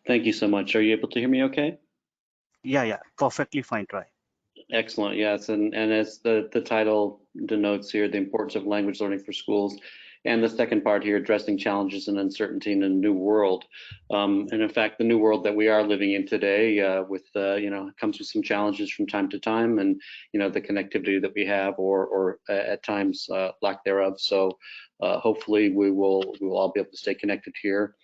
Thank you so much. Are you able to hear me okay? Yeah, perfectly fine, Troy. Excellent. Yes, and as the title denotes here, the importance of language learning for schools, and the second part here, addressing challenges and uncertainty in a new world. And in fact, the new world that we are living in today, with comes with some challenges from time to time, and the connectivity that we have, or at times lack thereof. So hopefully we will all be able to stay connected here.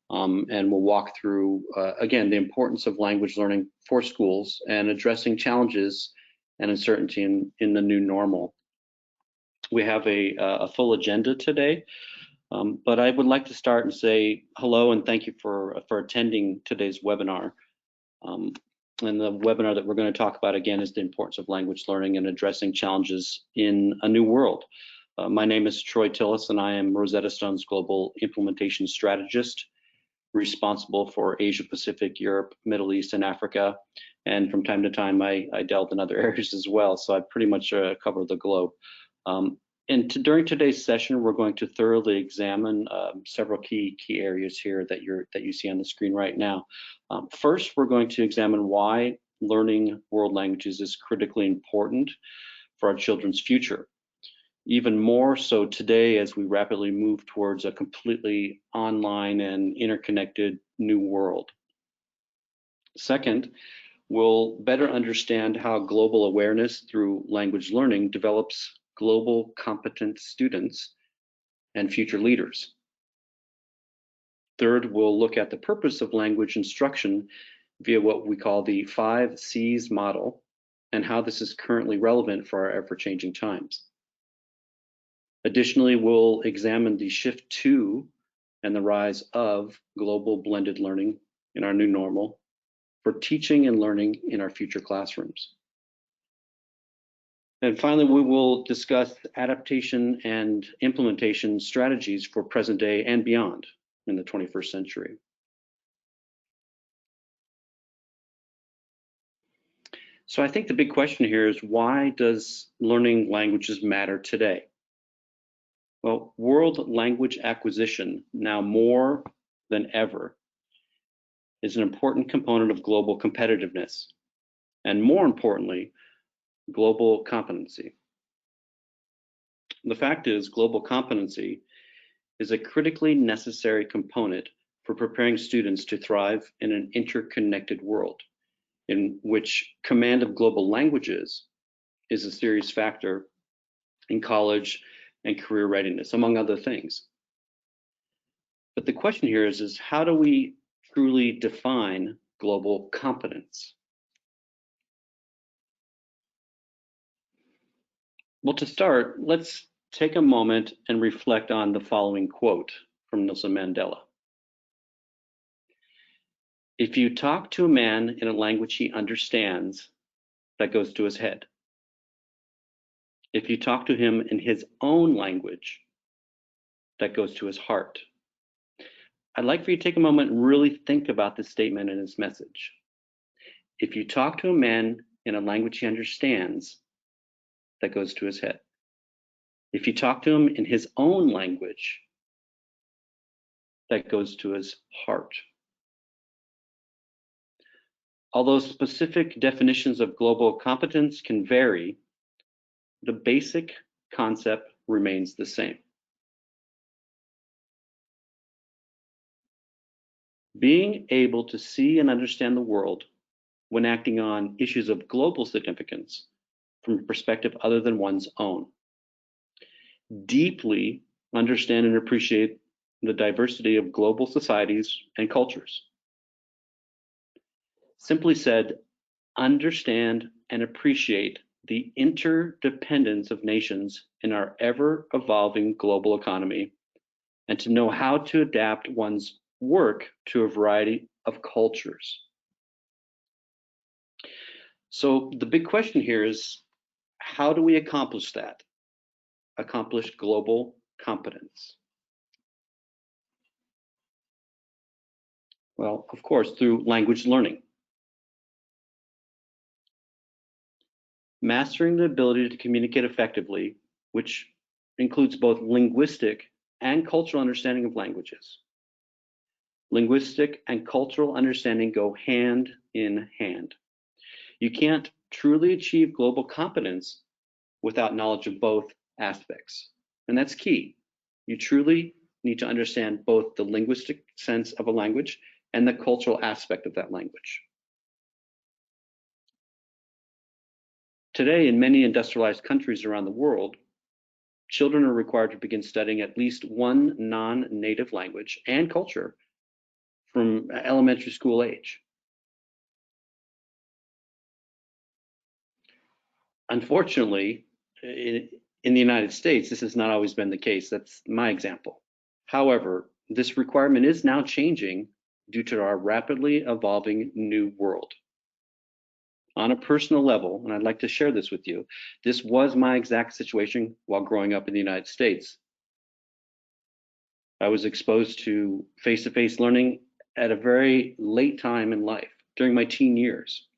And we'll walk through, again, the importance of language learning for schools and addressing challenges and uncertainty in the new normal. We have a full agenda today, but I would like to start and say hello and thank you for attending today's webinar. And the webinar that we're going to talk about again is the importance of language learning and addressing challenges in a new world. My name is Troy Tilus, and I am Rosetta Stone's Global Implementation Strategist, responsible for Asia Pacific, Europe, Middle East, and Africa. And from time to time, I delve in other areas as well. So I pretty much cover the globe. During today's session, we're going to thoroughly examine several key areas here that you see on the screen right now. First, we're going to examine why learning world languages is critically important for our children's future. Even more so today as we rapidly move towards a completely online and interconnected new world. Second, we'll better understand how global awareness through language learning develops global competent students and future leaders. Third, we'll look at the purpose of language instruction via what we call the 5 C's model and how this is currently relevant for our ever-changing times. Additionally, we'll examine the shift to and the rise of global blended learning in our new normal for teaching and learning in our future classrooms. And finally, we will discuss adaptation and implementation strategies for present day and beyond in the 21st century. So I think the big question here is, why does learning languages matter today? Well, world language acquisition, now more than ever, is an important component of global competitiveness, and more importantly, global competency. The fact is, global competency is a critically necessary component for preparing students to thrive in an interconnected world, in which command of global languages is a serious factor in college and career readiness, among other things. But the question here is how do we truly define global competence? Well, to start, let's take a moment and reflect on the following quote from Nelson Mandela. If you talk to a man in a language he understands, that goes to his head. If you talk to him in his own language, that goes to his heart. I'd like for you to take a moment and really think about this statement and its message. If you talk to a man in a language he understands, that goes to his head. If you talk to him in his own language, that goes to his heart. Although specific definitions of global competence can vary, the basic concept remains the same. Being able to see and understand the world when acting on issues of global significance from a perspective other than one's own. Deeply understand and appreciate the diversity of global societies and cultures. Simply said, understand and appreciate the interdependence of nations in our ever-evolving global economy, and to know how to adapt one's work to a variety of cultures. So the big question here is, how do we accomplish that? Accomplish global competence? Well, of course, through language learning. Mastering the ability to communicate effectively, which includes both linguistic and cultural understanding of languages. Linguistic and cultural understanding go hand in hand. You can't truly achieve global competence without knowledge of both aspects. And that's key. You truly need to understand both the linguistic sense of a language and the cultural aspect of that language. Today, in many industrialized countries around the world, children are required to begin studying at least one non-native language and culture from elementary school age. Unfortunately, in the United States, this has not always been the case. That's my example. However, this requirement is now changing due to our rapidly evolving new world. On a personal level, and I'd like to share this with you, this was my exact situation while growing up in the United States. I was exposed to face-to-face learning at a very late time in life, during my teen years.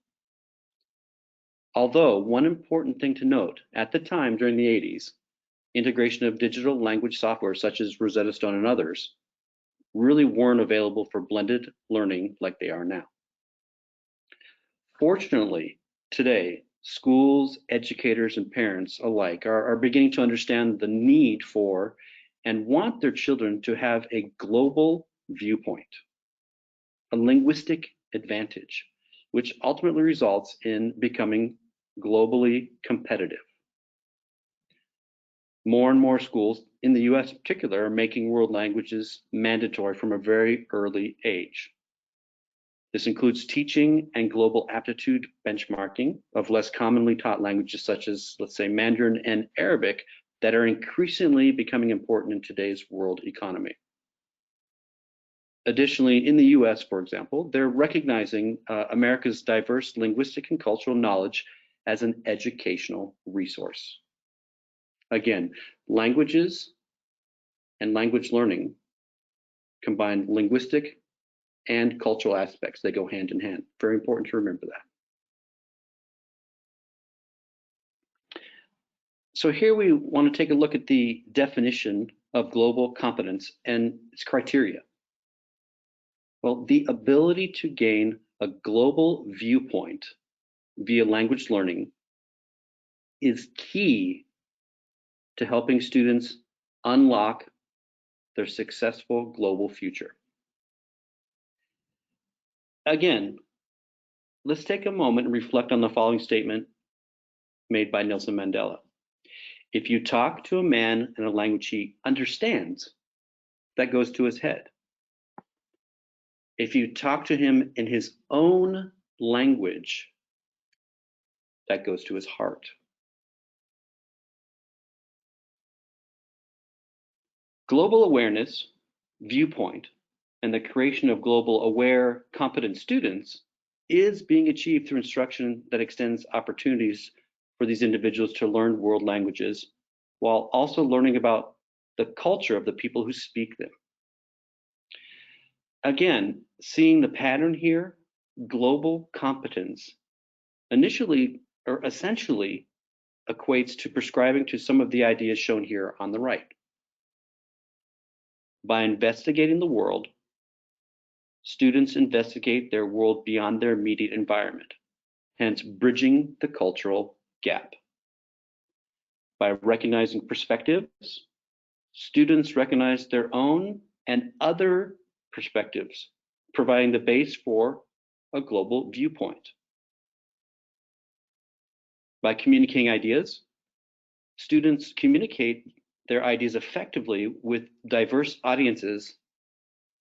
Although one important thing to note, at the time during the 80s, integration of digital language software such as Rosetta Stone and others really weren't available for blended learning like they are now. Fortunately, today, schools, educators, and parents alike are beginning to understand the need for and want their children to have a global viewpoint, a linguistic advantage, which ultimately results in becoming globally competitive. More and more schools, in the US in particular, are making world languages mandatory from a very early age. This includes teaching and global aptitude benchmarking of less commonly taught languages such as, let's say, Mandarin and Arabic that are increasingly becoming important in today's world economy. Additionally, in the US, for example, they're recognizing America's diverse linguistic and cultural knowledge as an educational resource. Again, languages and language learning combine linguistic and cultural aspects. They go hand in hand. Very important to remember that. So here we want to take a look at the definition of global competence and its criteria. Well, the ability to gain a global viewpoint via language learning is key to helping students unlock their successful global future. Again, let's take a moment and reflect on the following statement made by Nelson Mandela. If you talk to a man in a language he understands, that goes to his head. If you talk to him in his own language, that goes to his heart. Global awareness, viewpoint, and the creation of global aware, competent students is being achieved through instruction that extends opportunities for these individuals to learn world languages while also learning about the culture of the people who speak them. Again, seeing the pattern here, global competence initially or essentially equates to prescribing to some of the ideas shown here on the right. By investigating the world, students investigate their world beyond their immediate environment, hence bridging the cultural gap. By recognizing perspectives, students recognize their own and other perspectives, providing the base for a global viewpoint. By communicating ideas, students communicate their ideas effectively with diverse audiences,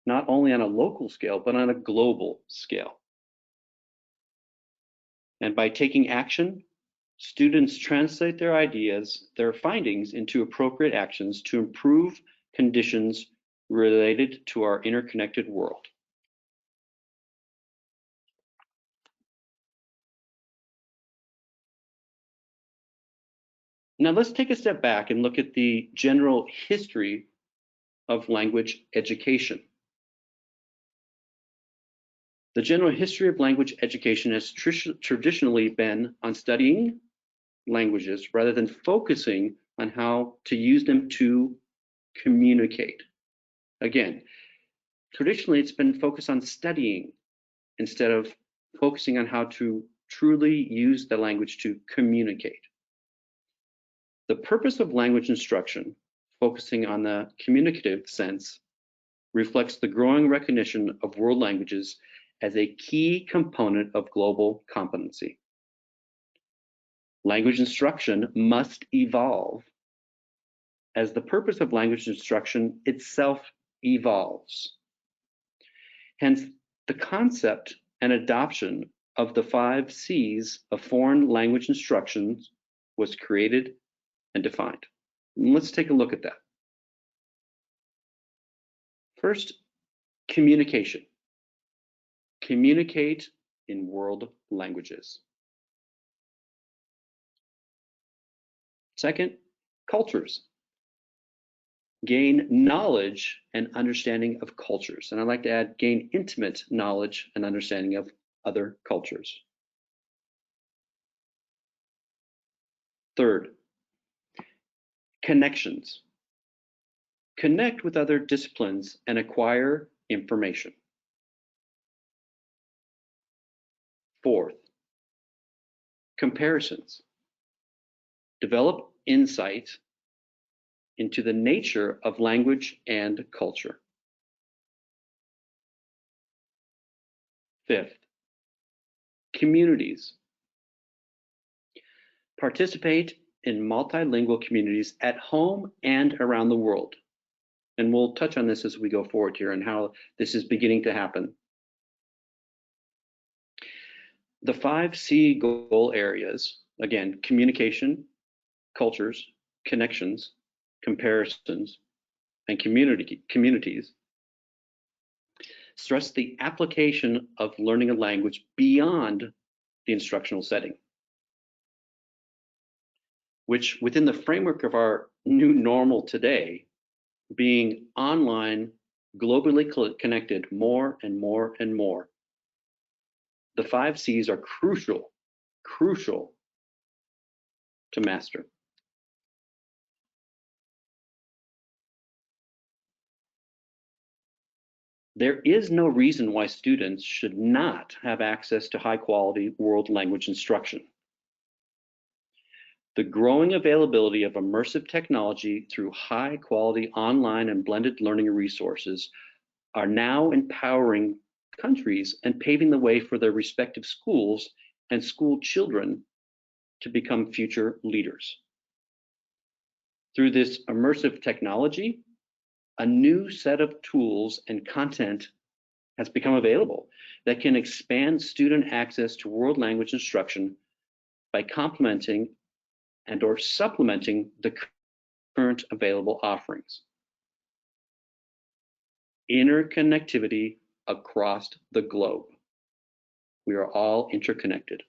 not only on a local scale, but on a global scale. And by taking action, students translate their ideas, their findings into appropriate actions to improve conditions related to our interconnected world. Now let's take a step back and look at the general history of language education. The general history of language education has traditionally been on studying languages rather than focusing on how to use them to communicate. Again, Traditionally, it's been focused on studying instead of focusing on how to truly use the language to communicate. The purpose of language instruction, focusing on the communicative sense, reflects the growing recognition of world languages as a key component of global competency. Language instruction must evolve as the purpose of language instruction itself evolves. Hence, the concept and adoption of the 5 C's of foreign language instructions was created and defined. And let's take a look at that. First, communication. Communicate in world languages. Second, cultures. Gain knowledge and understanding of cultures. And I like to add, gain intimate knowledge and understanding of other cultures. Third, connections. Connect with other disciplines and acquire information. Fourth, comparisons. Develop insight into the nature of language and culture. Fifth, communities. Participate in multilingual communities at home and around the world. And we'll touch on this as we go forward here and how this is beginning to happen. The 5 C goal areas, again, communication, cultures, connections, comparisons, and communities, stress the application of learning a language beyond the instructional setting, which within the framework of our new normal today, being online, globally connected more and more and more, the 5 C's are crucial to master. There is no reason why students should not have access to high quality world language instruction. The growing availability of immersive technology through high quality online and blended learning resources are now empowering countries and paving the way for their respective schools and school children to become future leaders. Through this immersive technology, a new set of tools and content has become available that can expand student access to world language instruction by complementing and/or supplementing the current available offerings. Interconnectivity across the globe. We are all interconnected.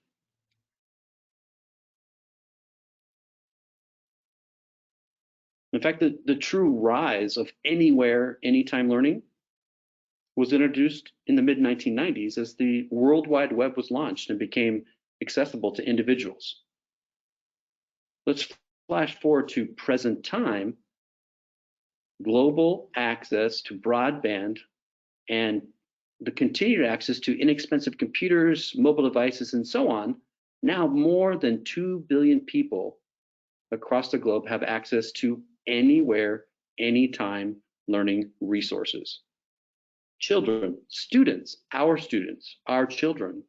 In fact, the true rise of anywhere, anytime learning was introduced in the mid-1990s as the World Wide Web was launched and became accessible to individuals. Let's flash forward to present time. Global access to broadband and the continued access to inexpensive computers, mobile devices, and so on. Now more than 2 billion people across the globe have access to anywhere, anytime learning resources. Children, students, our children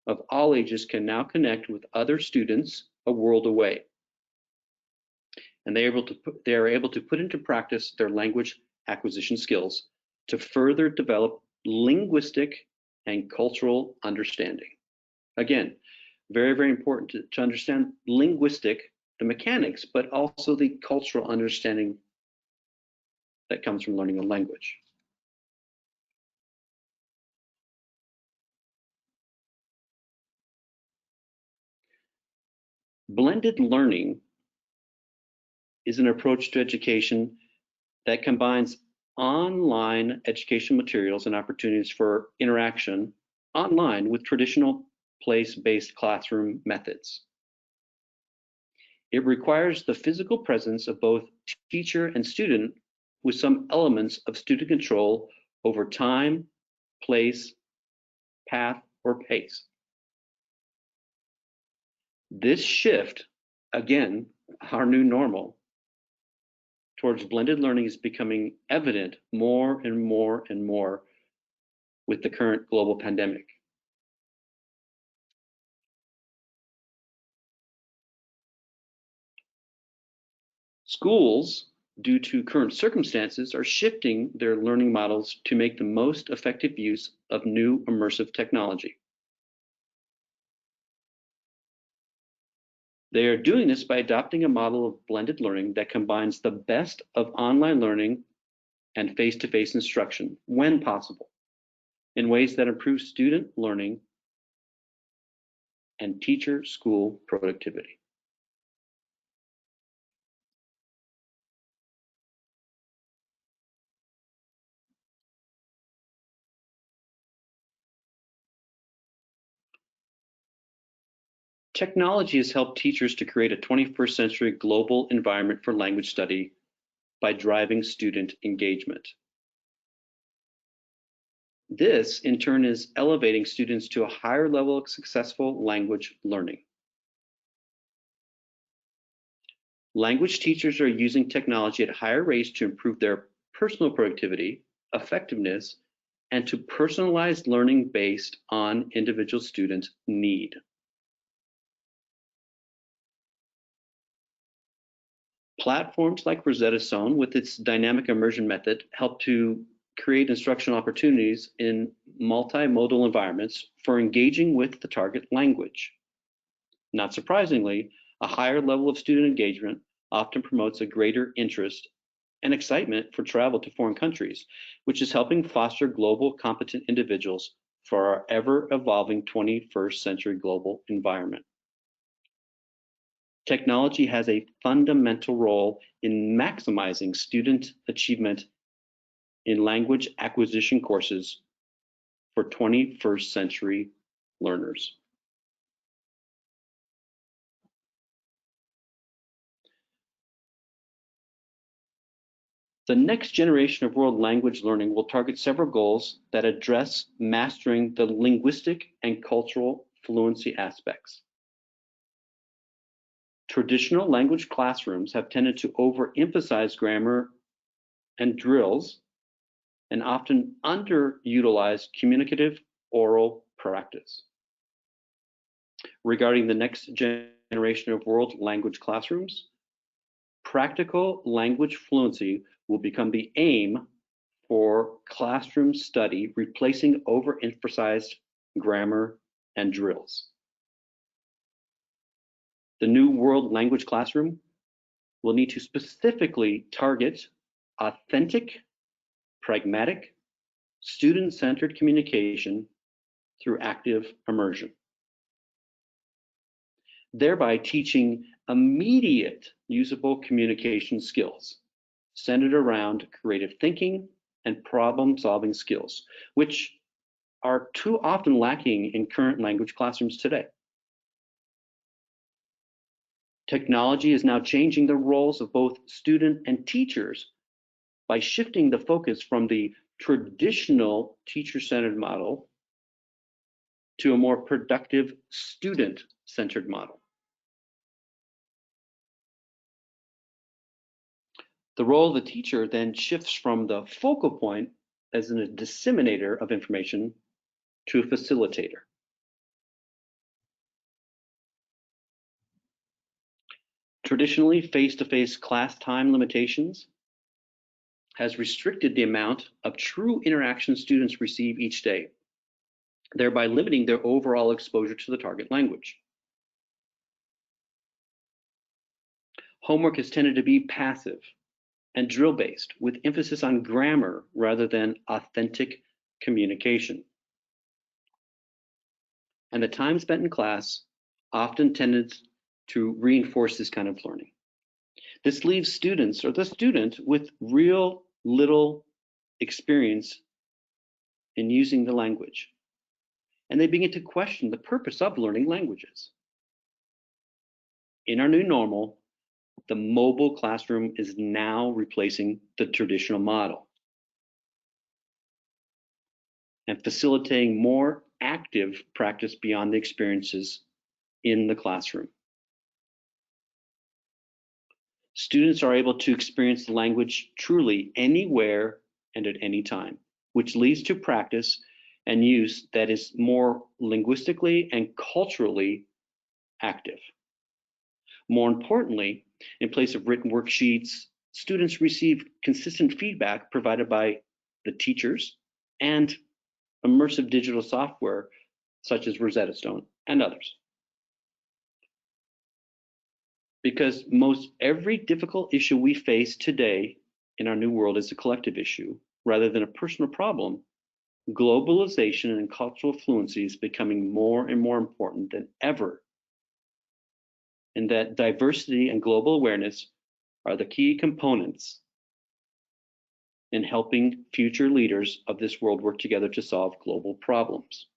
of all ages can now connect with other students a world away. And they are able to put into practice their language acquisition skills to further develop linguistic and cultural understanding. Again, very, very important to understand linguistic, the mechanics, but also the cultural understanding that comes from learning a language. Blended learning is an approach to education that combines online education materials and opportunities for interaction online with traditional place-based classroom methods. It requires the physical presence of both teacher and student with some elements of student control over time, place, path, or pace. This shift, again, our new normal, towards blended learning is becoming evident more and more and more with the current global pandemic. Schools, due to current circumstances, are shifting their learning models to make the most effective use of new immersive technology. They are doing this by adopting a model of blended learning that combines the best of online learning and face-to-face instruction when possible, in ways that improve student learning and teacher-school productivity. Technology has helped teachers to create a 21st century global environment for language study by driving student engagement. This, in turn, is elevating students to a higher level of successful language learning. Language teachers are using technology at higher rates to improve their personal productivity, effectiveness, and to personalize learning based on individual student need. Platforms like Rosetta Stone, with its dynamic immersion method, help to create instructional opportunities in multimodal environments for engaging with the target language. Not surprisingly, a higher level of student engagement often promotes a greater interest and excitement for travel to foreign countries, which is helping foster global competent individuals for our ever-evolving 21st century global environment. Technology has a fundamental role in maximizing student achievement in language acquisition courses for 21st century learners. The next generation of world language learning will target several goals that address mastering the linguistic and cultural fluency aspects. Traditional language classrooms have tended to overemphasize grammar and drills and often underutilize communicative oral practice. Regarding the next generation of world language classrooms, practical language fluency will become the aim for classroom study, replacing overemphasized grammar and drills. The new world language classroom will need to specifically target authentic, pragmatic, student-centered communication through active immersion, thereby teaching immediate usable communication skills centered around creative thinking and problem-solving skills, which are too often lacking in current language classrooms today. Technology is now changing the roles of both student and teachers by shifting the focus from the traditional teacher-centered model to a more productive student-centered model. The role of the teacher then shifts from the focal point as a disseminator of information to a facilitator. Traditionally, face-to-face class time limitations has restricted the amount of true interaction students receive each day, thereby limiting their overall exposure to the target language. Homework has tended to be passive and drill-based, with emphasis on grammar rather than authentic communication. And the time spent in class often tended to reinforce this kind of learning. This leaves students or the student with real little experience in using the language, and they begin to question the purpose of learning languages. In our new normal, the mobile classroom is now replacing the traditional model. and facilitating more active practice beyond the experiences in the classroom. Students are able to experience the language truly anywhere and at any time, which leads to practice and use that is more linguistically and culturally active. More importantly, in place of written worksheets, students receive consistent feedback provided by the teachers and immersive digital software such as Rosetta Stone and others. Because most every difficult issue we face today in our new world is a collective issue rather than a personal problem, globalization and cultural fluency is becoming more and more important than ever. And that diversity and global awareness are the key components in helping future leaders of this world work together to solve global problems.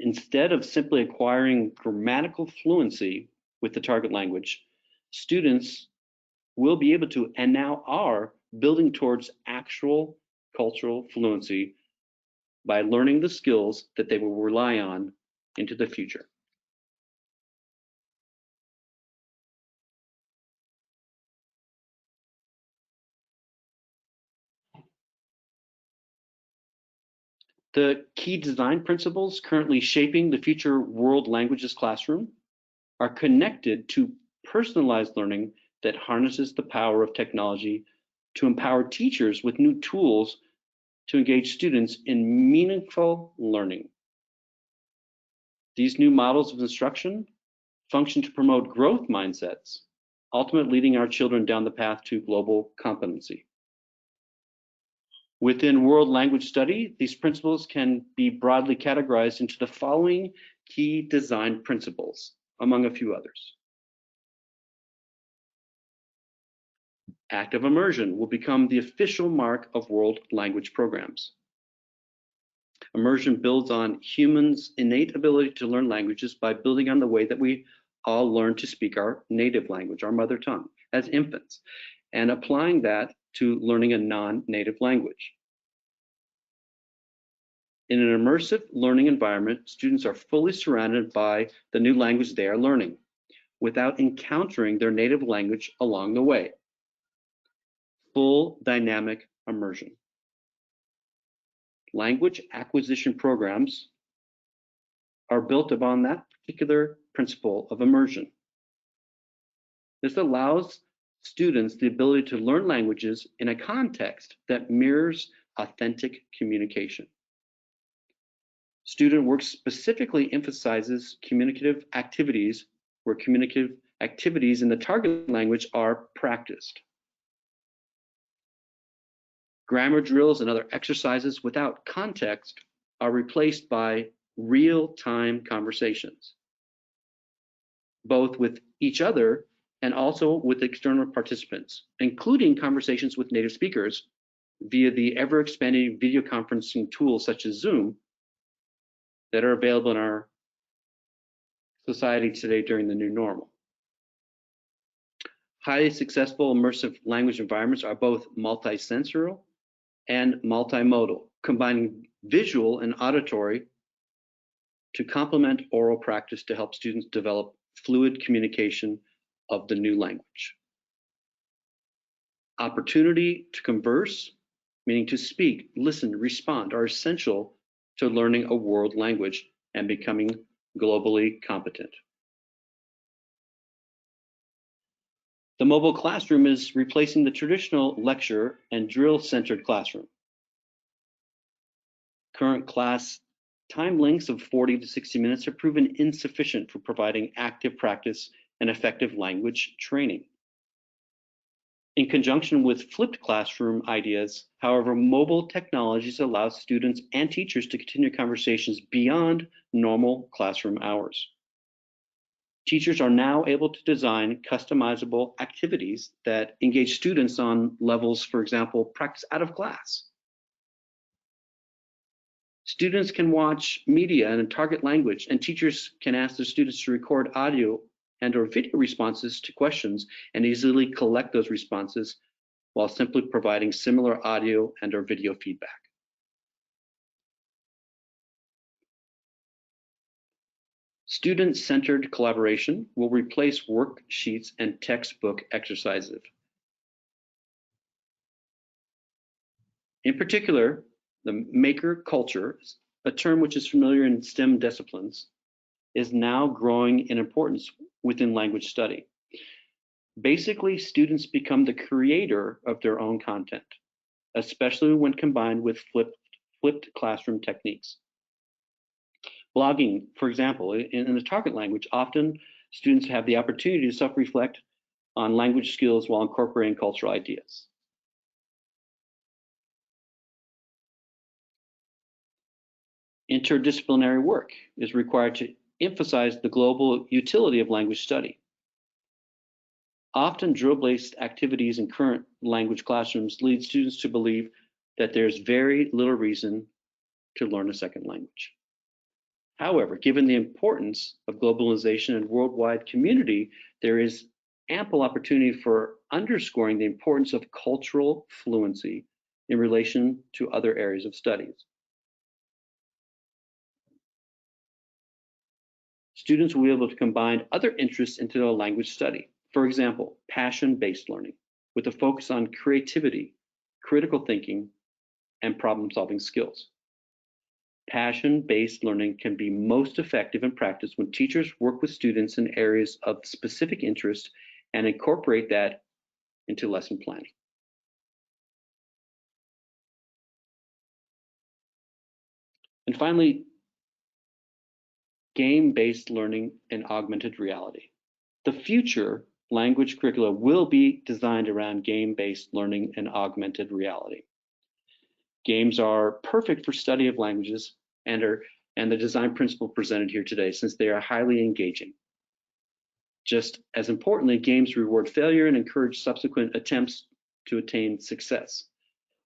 Instead of simply acquiring grammatical fluency with the target language, students will be able to, and now are, building towards actual cultural fluency by learning the skills that they will rely on into the future. The key design principles currently shaping the future world languages classroom are connected to personalized learning that harnesses the power of technology to empower teachers with new tools to engage students in meaningful learning. These new models of instruction function to promote growth mindsets, ultimately leading our children down the path to global competency. Within world language study, these principles can be broadly categorized into the following key design principles, among a few others. Active immersion will become the official mark of world language programs. Immersion builds on humans' innate ability to learn languages by building on the way that we all learn to speak our native language, our mother tongue, as infants, and applying that to learning a non-native language. In an immersive learning environment, students are fully surrounded by the new language they are learning without encountering their native language along the way. Full dynamic immersion. Language acquisition programs are built upon that particular principle of immersion. This allows students the ability to learn languages in a context that mirrors authentic communication. Student work specifically emphasizes communicative activities where communicative activities in the target language are practiced. Grammar drills and other exercises without context are replaced by real-time conversations, both with each other and also with external participants, including conversations with native speakers via the ever-expanding video conferencing tools such as Zoom that are available in our society today during the new normal. Highly successful immersive language environments are both multisensorial and multimodal, combining visual and auditory to complement oral practice to help students develop fluid communication of the new language. Opportunity to converse, meaning to speak, listen, respond, are essential to learning a world language and becoming globally competent. The mobile classroom is replacing the traditional lecture and drill-centered classroom. Current class time lengths of 40 to 60 minutes are proven insufficient for providing active practice and effective language training. In conjunction with flipped classroom ideas, however, mobile technologies allow students and teachers to continue conversations beyond normal classroom hours. Teachers are now able to design customizable activities that engage students on levels, for example, practice out of class. Students can watch media in a target language, and teachers can ask their students to record audio and/or video responses to questions and easily collect those responses while simply providing similar audio and/or video feedback. Student-centered collaboration will replace worksheets and textbook exercises. In particular, the maker culture, a term which is familiar in STEM disciplines, is now growing in importance within language study. Basically, students become the creator of their own content, especially when combined with flipped classroom techniques. Blogging, for example, in the target language, often students have the opportunity to self-reflect on language skills while incorporating cultural ideas. Interdisciplinary work is required to emphasize the global utility of language study. Often drill-based activities in current language classrooms lead students to believe that there's very little reason to learn a second language. However, given the importance of globalization and worldwide community, there is ample opportunity for underscoring the importance of cultural fluency in relation to other areas of studies. Students will be able to combine other interests into their language study. For example, passion-based learning with a focus on creativity, critical thinking, and problem-solving skills. Passion-based learning can be most effective in practice when teachers work with students in areas of specific interest and incorporate that into lesson planning. And finally, game-based learning and augmented reality. The future language curricula will be designed around game-based learning and augmented reality. Games are perfect for study of languages and the design principle presented here today, since they are highly engaging. Just as importantly, games reward failure and encourage subsequent attempts to attain success.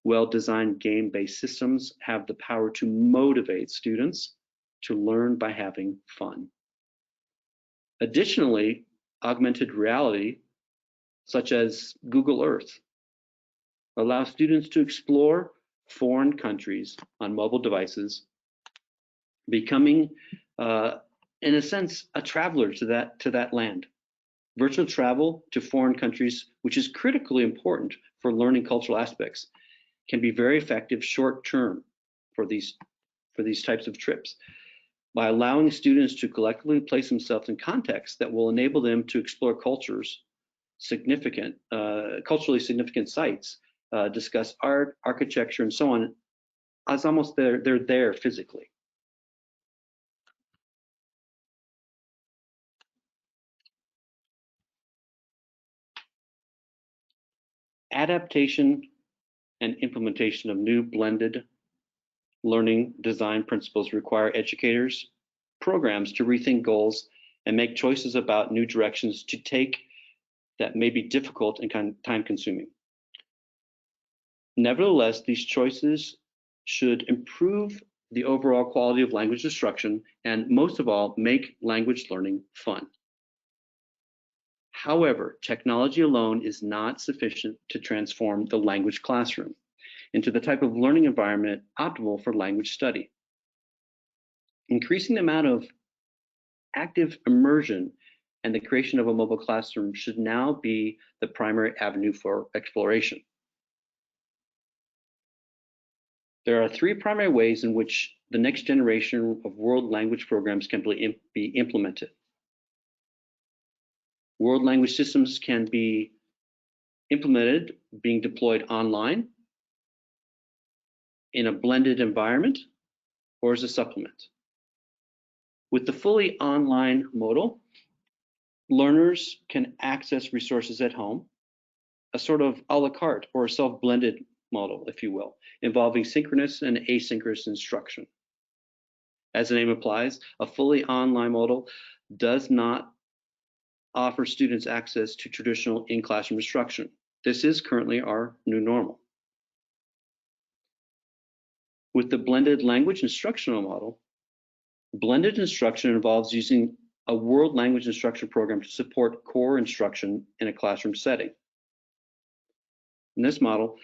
Well-designed game-based systems have the power to motivate students to learn by having fun. Additionally, augmented reality, such as Google Earth, allows students to explore foreign countries on mobile devices, becoming, in a sense, a traveler to that land. Virtual travel to foreign countries, which is critically important for learning cultural aspects, can be very effective short-term for these types of trips by allowing students to collectively place themselves in contexts that will enable them to explore culturally significant sites, discuss art, architecture, and so on, as almost they're there physically. Adaptation and implementation of new blended learning design principles require educators, programs to rethink goals and make choices about new directions to take that may be difficult and time-consuming. Nevertheless, these choices should improve the overall quality of language instruction and, most of all, make language learning fun. However, technology alone is not sufficient to transform the language classroom into the type of learning environment optimal for language study. Increasing the amount of active immersion and the creation of a mobile classroom should now be the primary avenue for exploration. There are three primary ways in which the next generation of world language programs can be implemented. World language systems can be implemented being deployed online, in a blended environment, or as a supplement. With the fully online model, learners can access resources at home, a sort of a la carte or a self-blended model, if you will, involving synchronous and asynchronous instruction. As the name implies, a fully online model does not offer students access to traditional in-classroom instruction. This is currently our new normal. With the blended language instructional model, blended instruction involves using a world language instruction program to support core instruction in a classroom setting. In this model,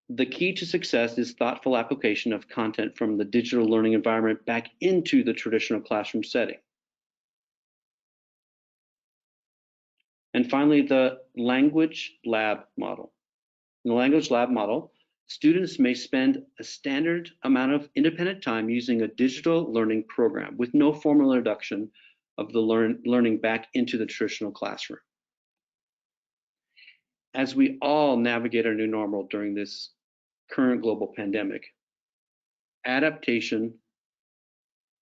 the key to success is thoughtful application of content from the digital learning environment back into the traditional classroom setting. And finally, the language lab model. In the language lab model, students may spend a standard amount of independent time using a digital learning program with no formal introduction of the learning back into the traditional classroom. As we all navigate our new normal during this current global pandemic, adaptation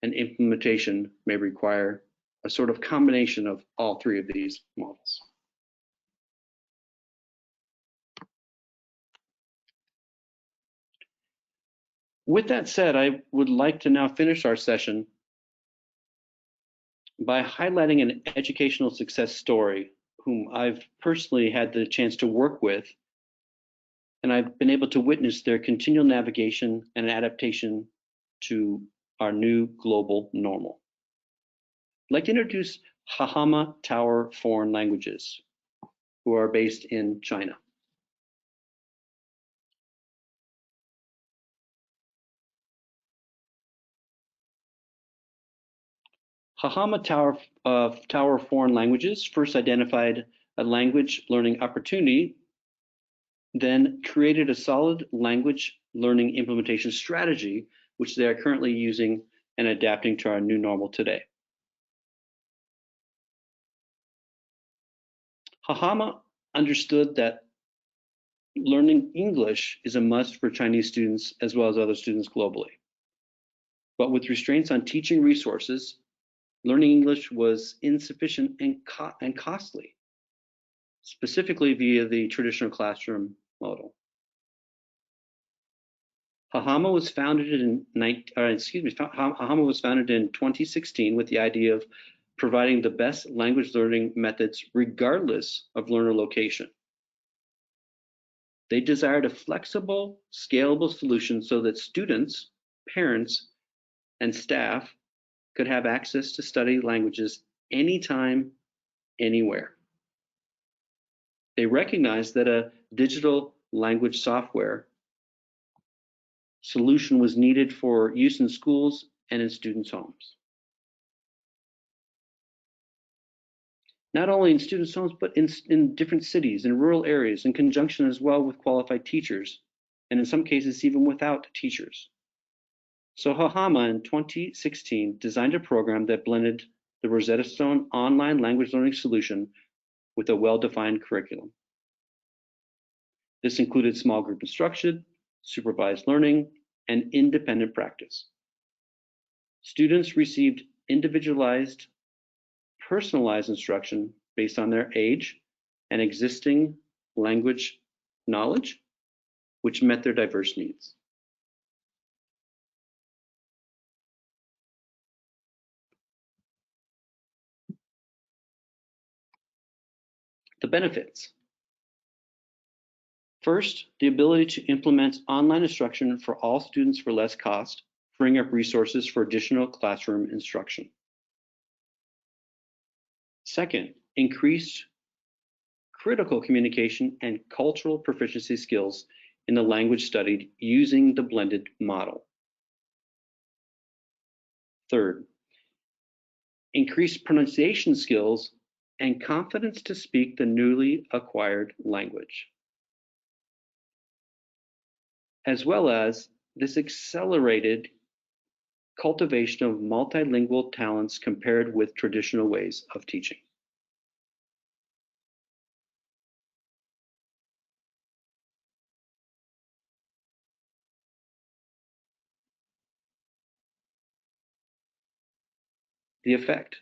and implementation may require a sort of combination of all three of these models. With that said, I would like to now finish our session by highlighting an educational success story whom I've personally had the chance to work with, and I've been able to witness their continual navigation and adaptation to our new global normal. I'd like to introduce Hahama Tower Foreign Languages, who are based in China. Hahama Tower Foreign Languages first identified a language learning opportunity, then created a solid language learning implementation strategy, which they are currently using and adapting to our new normal today. Hahama understood that learning English is a must for Chinese students as well as other students globally. But with restraints on teaching resources, learning English was insufficient and costly, specifically via the traditional classroom model. Hahama was founded in 2016 with the idea of providing the best language learning methods regardless of learner location. They desired a flexible, scalable solution so that students, parents, and staff could have access to study languages anytime, anywhere. They recognized that a digital language software solution was needed for use in schools and in students' homes. Not only in students' homes, but in different cities, in rural areas, in conjunction as well with qualified teachers, and in some cases even without teachers. So Hahama in 2016 designed a program that blended the Rosetta Stone online language learning solution with a well-defined curriculum. This included small group instruction, supervised learning, and independent practice. Students received individualized, personalized instruction based on their age and existing language knowledge, which met their diverse needs. The benefits. First, the ability to implement online instruction for all students for less cost, freeing up resources for additional classroom instruction. Second, increased critical communication and cultural proficiency skills in the language studied using the blended model. Third, increased pronunciation skills and confidence to speak the newly acquired language. As well as this accelerated cultivation of multilingual talents compared with traditional ways of teaching. The effect.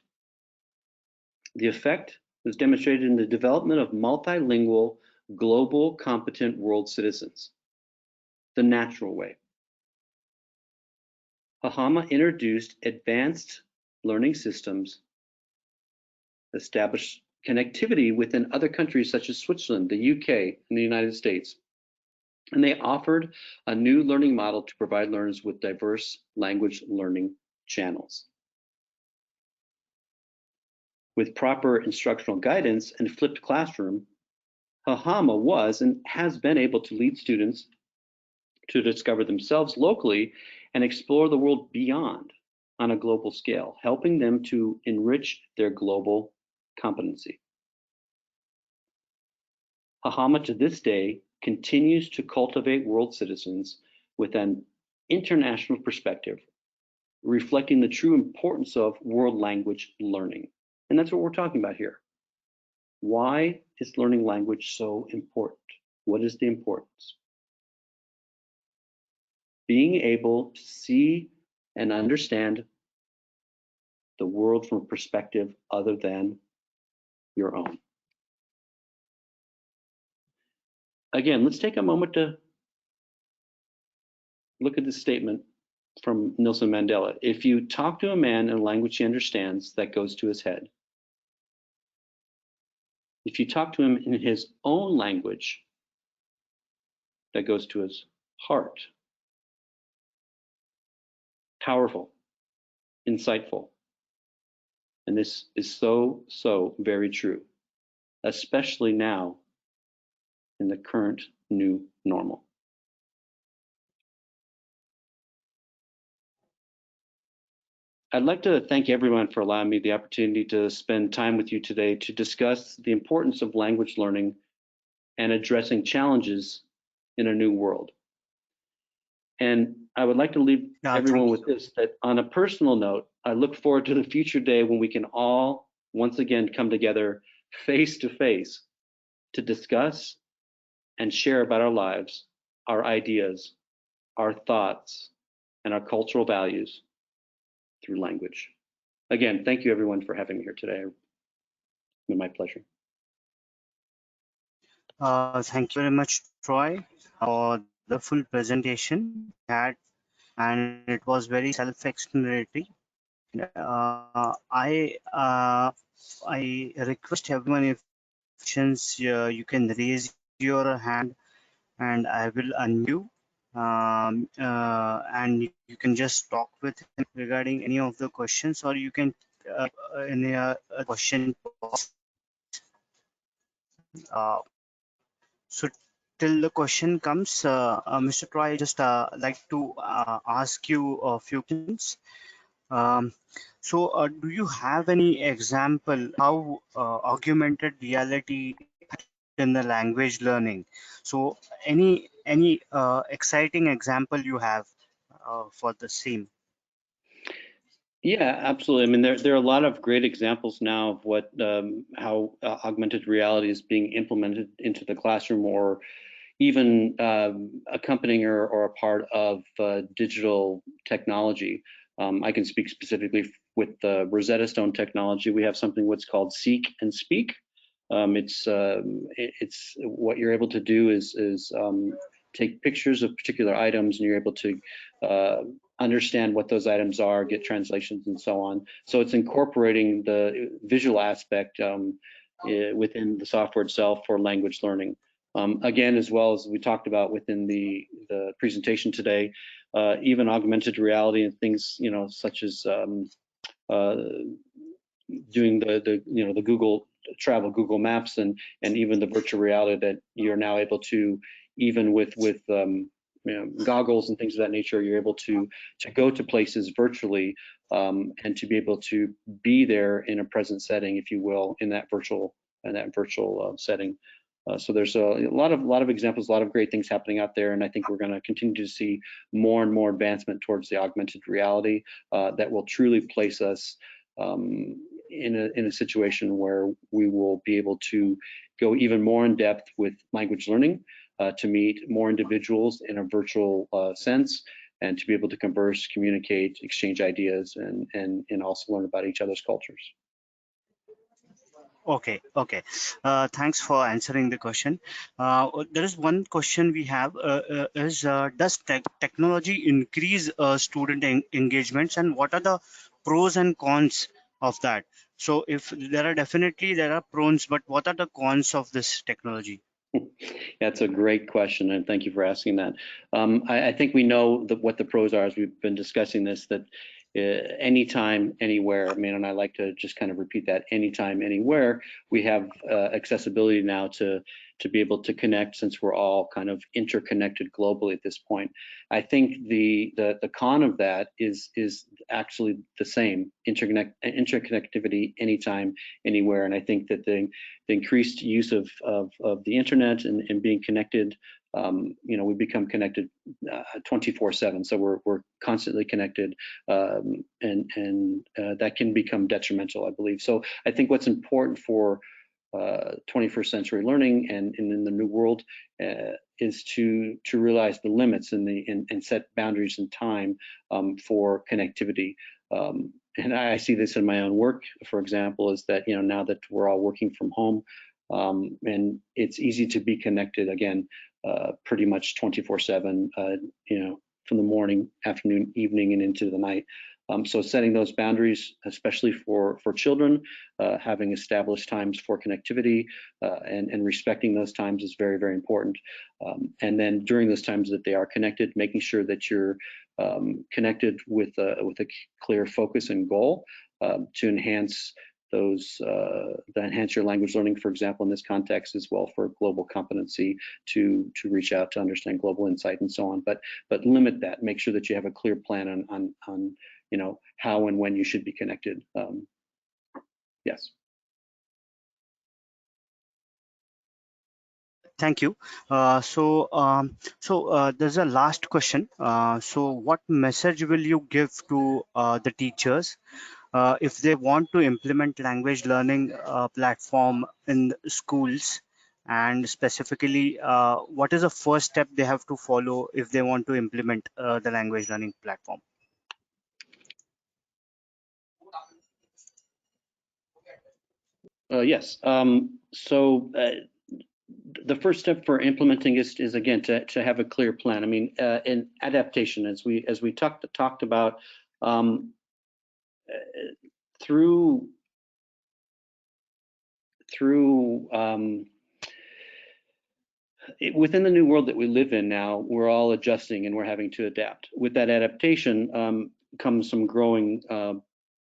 The effect was demonstrated in the development of multilingual, global, competent world citizens, the natural way. Hahama introduced advanced learning systems, established connectivity within other countries such as Switzerland, the UK, and the United States. And they offered a new learning model to provide learners with diverse language learning channels. With proper instructional guidance and flipped classroom, Hahama was and has been able to lead students to discover themselves locally and explore the world beyond on a global scale, helping them to enrich their global competency. Hahama to this day continues to cultivate world citizens with an international perspective, reflecting the true importance of world language learning. And that's what we're talking about here. Why is learning language so important? What is the importance? Being able to see and understand the world from a perspective other than your own. Again, let's take a moment to look at this statement from Nelson Mandela. If you talk to a man in a language he understands, that goes to his head. If you talk to him in his own language, that goes to his heart. Powerful, insightful. And this is so, so very true, especially now in the current new normal. I'd like to thank everyone for allowing me the opportunity to spend time with you today to discuss the importance of language learning and addressing challenges in a new world. And I would like to leave everyone with this, that on a personal note, I look forward to the future day when we can all once again come together face to face to discuss and share about our lives, our ideas, our thoughts, and our cultural values through language. Again, thank you everyone for having me here today. It's been my pleasure. Thank you very much, Troy, for the full presentation you had, and it was very self-explanatory. I request everyone, if questions, you can raise your hand and I will unmute you. And you can just talk with him regarding any of the questions, or you can any question box. So till the question comes, Mr. Troy, I just like to ask you a few questions. So do you have any example how augmented reality in the language learning? So any exciting example you have for the same? Yeah, absolutely. I mean, there are a lot of great examples now of what how augmented reality is being implemented into the classroom, or even accompanying or a part of digital technology. I can speak specifically with the Rosetta Stone technology. We have something what's called Seek and Speak. It's what you're able to do is take pictures of particular items, and you're able to understand what those items are, get translations, and so on. So it's incorporating the visual aspect within the software itself for language learning. Again, as well as we talked about within the presentation today, even augmented reality and things, you know, such as doing the Google Travel, Google Maps, and even the virtual reality that you're now able to, even with goggles and things of that nature, you're able to go to places virtually and to be able to be there in a present setting, if you will, in that virtual setting. So there's a lot of examples, a lot of great things happening out there, and I think we're going to continue to see more and more advancement towards the augmented reality that will truly place us in a situation where we will be able to go even more in depth with language learning to meet more individuals in a virtual sense, and to be able to converse, communicate, exchange ideas, and also learn about each other's cultures. Okay. Thanks for answering the question. There is one question we have does technology increase student engagements, and what are the pros and cons of that? So if there are pros, but what are the cons of this technology? That's a great question, and thank you for asking that. I think we know what the pros are as we've been discussing this, that anytime, anywhere, I mean, and I like to just kind of repeat that, anytime, anywhere, we have accessibility now to to be able to connect, since we're all kind of interconnected globally at this point. I think the con of that is actually the same, interconnectivity anytime, anywhere. And I think that the increased use of the internet and being connected, we become connected 24/7. So we're constantly connected, and that can become detrimental, I believe. So I think what's important for 21st century learning and in the new world is to realize the limits and set boundaries in time for connectivity. And I see this in my own work, for example, is that now that we're all working from home, and it's easy to be connected again, pretty much 24/7, from the morning, afternoon, evening, and into the night. So setting those boundaries, especially for children, having established times for connectivity and respecting those times is very, very important. And then during those times that they are connected, making sure that you're connected with a clear focus and goal to enhance your language learning, for example, in this context, as well for global competency to reach out to understand global insight and so on. But limit that. Make sure that you have a clear plan on how and when you should be connected. Yes. Thank you. There's a last question. So what message will you give to the teachers if they want to implement language learning platform in schools, and specifically what is the first step they have to follow if they want to implement the language learning platform? Yes. The first step for implementing is again to have a clear plan. I mean, in adaptation, as we talked about, through within the new world that we live in now, we're all adjusting and we're having to adapt. With that adaptation comes some growing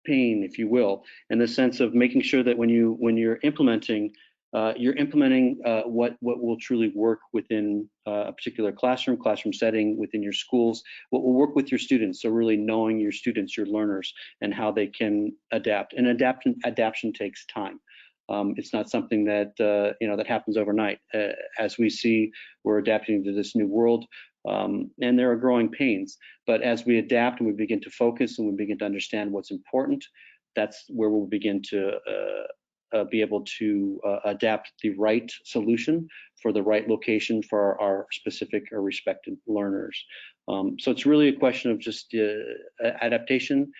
pain, if you will, in the sense of making sure that when you're implementing what will truly work within a particular classroom setting, within your schools, what will work with your students. So really knowing your students, your learners, and how they can adapt. And adaptation takes time. It's not something that that happens overnight. As we see, we're adapting to this new world, and there are growing pains. But as we adapt and we begin to focus and we begin to understand what's important, that's where we'll begin to be able to adapt the right solution for the right location for our specific or respected learners. So it's really a question of just adaptation.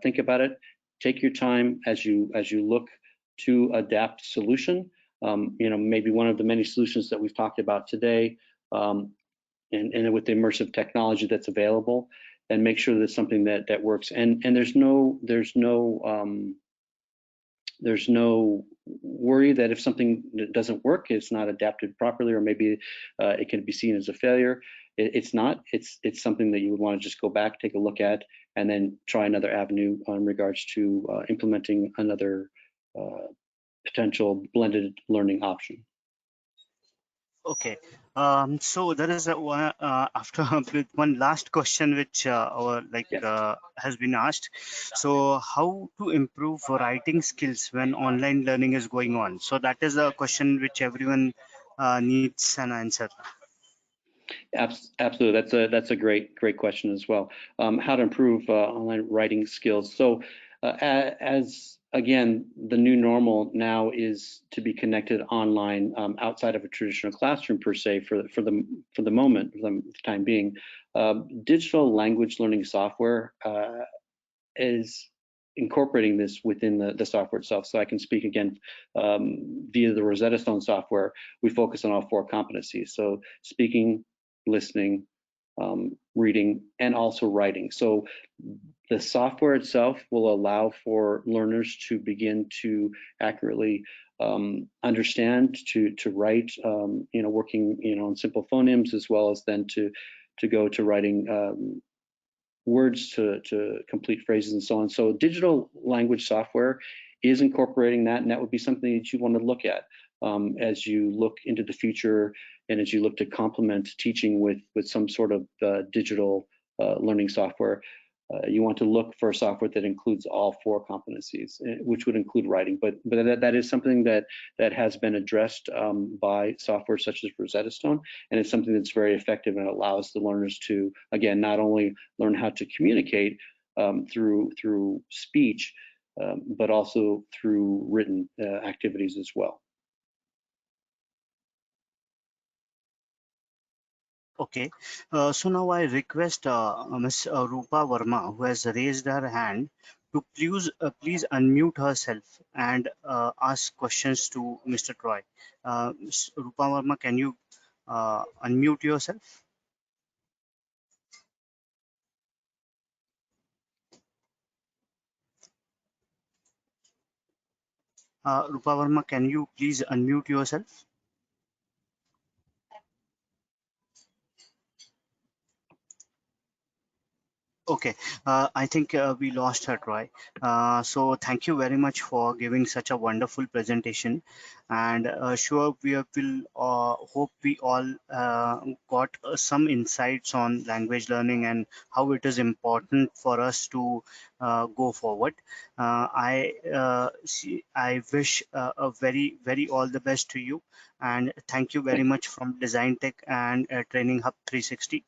Think about it. Take your time as you look to adapt solution. Maybe one of the many solutions that we've talked about today, and with the immersive technology that's available, and make sure that's something that works. And there's no worry that if something doesn't work, it's not adapted properly, or maybe it can be seen as a failure. It's not. It's something that you would want to just go back, take a look at, and then try another avenue in regards to implementing another potential blended learning option. Okay, so there is after one last question which has been asked. So how to improve writing skills when online learning is going on? So that is a question which everyone needs an answer. Absolutely, that's a great question as well. How to improve online writing skills. So as again, the new normal now is to be connected online outside of a traditional classroom per se for the moment, for the time being. Digital language learning software is incorporating this within the software itself. So I can speak again via the Rosetta Stone software. We focus on all 4 competencies. So speaking, listening, reading, and also writing. So the software itself will allow for learners to begin to accurately understand, to write, working, on simple phonemes, as well as then to go to writing words to complete phrases and so on. So digital language software is incorporating that, and that would be something that you want to look at. as you look into the future and as you look to complement teaching with some sort of digital learning software. You want to look for software that includes all 4 competencies, which would include writing. But that is something that has been addressed by software such as Rosetta Stone, and it's something that's very effective and allows the learners to, again, not only learn how to communicate through speech, but also through written activities as well. Okay, so now I request Ms. Rupa Verma, who has raised her hand, to please unmute herself and ask questions to Mr. Troy. Ms. Rupa Verma, can you unmute yourself? Rupa Verma, can you please unmute yourself? Okay, I think we lost her, Troy. So thank you very much for giving such a wonderful presentation, and sure we will hope we all got some insights on language learning and how it is important for us to go forward. I wish a very all the best to you, and thank you very much from Design Tech and Training Hub 360.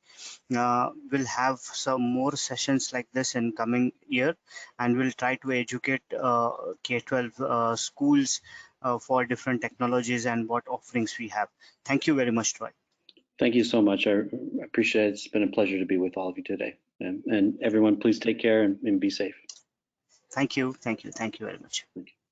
We'll have some more sessions like this in coming year, and we'll try to educate K12 schools for different technologies and what offerings we have. Thank you very much, Troy. Thank you so much. I appreciate it. It's been a pleasure to be with all of you today. And everyone, please take care and be safe. Thank you very much. Thank you.